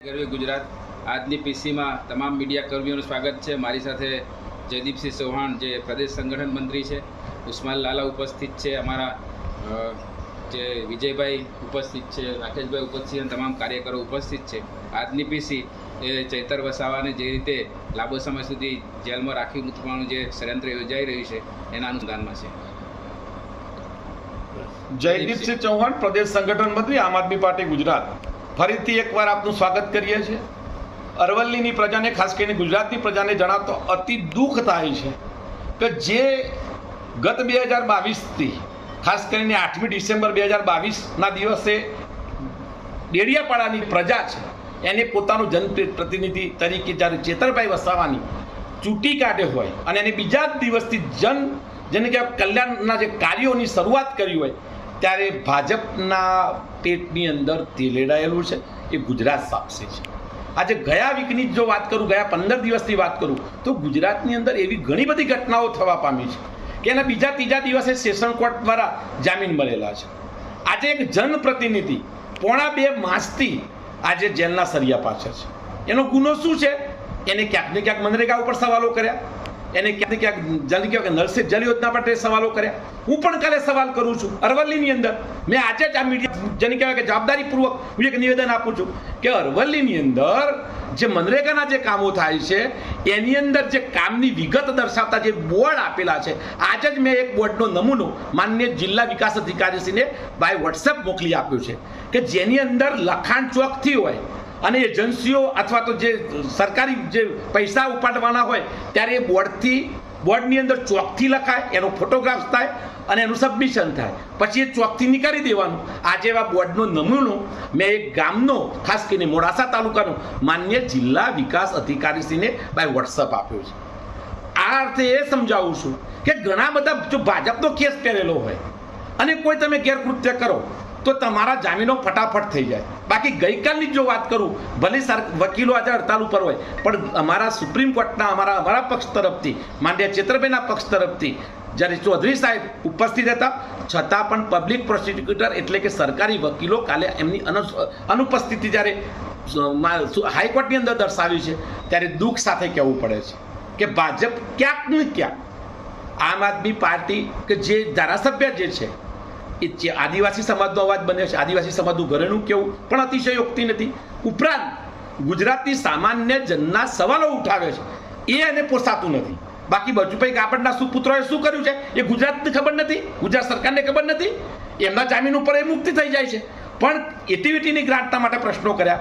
ગરવી ગુજરાત આજની પીસીમાં તમામ મીડિયા કર્મીઓનું સ્વાગત છે। મારી સાથે જયદીપસિંહ ચૌહાણ જે પ્રદેશ સંગઠન મંત્રી છે, ઉસ્માન લાલા ઉપસ્થિત છે, અમારા જે વિજયભાઈ ઉપસ્થિત છે, રાકેશભાઈ ઉપસ્થિત છે, તમામ કાર્યકરો ઉપસ્થિત છે। આજની પીસી એ ચૈતર વસાવાને જે રીતે લાંબો સમય સુધી જેલમાં રાખી મૂકવાનું જે ષડયંત્ર યોજાઈ રહ્યું છે એના અનુસંધાનમાં છે। જયદીપસિંહ ચૌહાણ, પ્રદેશ સંગઠન મંત્રી, આમ આદમી પાર્ટી ગુજરાત। ફરીથી એકવાર આપનું સ્વાગત કરીએ છીએ। અરવલ્લીની પ્રજાને, ખાસ કરીને ગુજરાતની પ્રજાને જણાવતો અતિ દુઃખ થાય છે કે જે ગત 2022થી ખાસ કરીને 8મી ડિસેમ્બર 2022ના દિવસે ડેડિયાપાડાની પ્રજા છે એને પોતાનું જનપ્રતિનિધિ તરીકે જ્યારે ચેતરભાઈ વસાવાની ચૂંટી કાઢ્યો હોય અને એને બીજા જ દિવસથી જેને કે કલ્યાણના જે કાર્યોની શરૂઆત કરી હોય ત્યારે ભાજપના પેટની અંદર તેલેડાયેલું છે એ ગુજરાત સાક્ષી છે। આજે ગયા વીકની જો વાત કરું, ગયા 15 દિવસની વાત કરું તો ગુજરાતની અંદર એવી ઘણી બધી ઘટનાઓ થવા પામી છે કે એના બીજા ત્રીજા દિવસે સેશન કોર્ટ દ્વારા જામીન મળેલા છે। આજે એક જનપ્રતિનિધિ પોણા 2 માસથી આજે જેલના સળિયા પાછળ છે। એનો ગુનો શું છે? એને ક્યાંક ને ક્યાંક મનરેગા ઉપર સવાલો કર્યા, એને ક્યાંક ક્યાંક નળ સે જલ યોજના માટે સવાલો કર્યા। હું પણ કાલે સવાલ કરું છું અરવલ્લીની અંદર। મેં આજે જ આ મીડિયા જેને કહેવાય કે જવાબદારીપૂર્વક હું એક નિવેદન આપું છું કે અરવલ્લીની અંદર જે મનરેગાના જે કામો થાય છે એની અંદર જે કામની વિગત દર્શાવતા જે બોર્ડ આપેલા છે, આજે જ મેં એક બોર્ડનો નમૂનો માનનીય જિલ્લા વિકાસ અધિકારીશ્રીને બાય વોટ્સએપ મોકલી આપ્યું છે કે જેની અંદર લખાણ ચોકથી હોય અને એજન્સીઓ અથવા તો જે સરકારી જે પૈસા ઉપાડવાના હોય ત્યારે એ બોર્ડની અંદર ચોકથી લખાય, એનો ફોટોગ્રાફ્સ થાય અને એનું સબમિશન થાય, પછી એ ચોકથી નીકાળી દેવાનું। આજે એવા બોર્ડનો નમૂનો મેં એક ગામનો, ખાસ કરીને મોડાસા તાલુકાનો માન્ય જિલ્લા વિકાસ અધિકારીશ્રીને બાય વોટ્સઅપ આપ્યો છે। આ અર્થે એ સમજાવું છું કે ઘણા બધા જો ભાજપનો કેસ પહેરેલો હોય અને કોઈ તમે ગેરકૃત્ય કરો તો તમારા જામીનો ફટાફટ થઈ જાય। બાકી ગઈકાલની જો વાત કરું, ભલે વકીલો આજે હડતાલ ઉપર હોય પણ અમારા સુપ્રીમ કોર્ટના અમારા પક્ષ તરફથી, માન્ય ચેતરભાઈના પક્ષ તરફથી જ્યારે ચૌધરી સાહેબ ઉપસ્થિત હતા છતાં પણ પબ્લિક પ્રોસિક્યુટર એટલે કે સરકારી વકીલો કાલે એમની અનુપસ્થિતિ જ્યારે હાઈકોર્ટની અંદર દર્શાવી છે ત્યારે દુઃખ સાથે કહેવું પડે છે કે ભાજપ ક્યાંક ને ક્યાંક આમ આદમી પાર્ટી કે જે ધારાસભ્ય જે છે એ આદિવાસી સમાજનો અવાજ બન્યો છે। આદિવાસી સમાજનું ઘરેણું કેવું પણ અતિશયોક્તિ નથી, ઉપરાંત ગુજરાતની સામાન્ય જનના સવાલો ઉઠાવે છે એ એને પોસાતું નથી। બાકી બચુભાઈ કાપડના સુપુત્રોએ શું કર્યું છે એ ગુજરાતને ખબર નથી, ગુજરાત સરકારને ખબર નથી। એમના જામીન ઉપર એ મુક્તિ થઈ જાય છે પણ એટીવીટીની ગ્રાન્ટના માટે પ્રશ્નો કર્યા।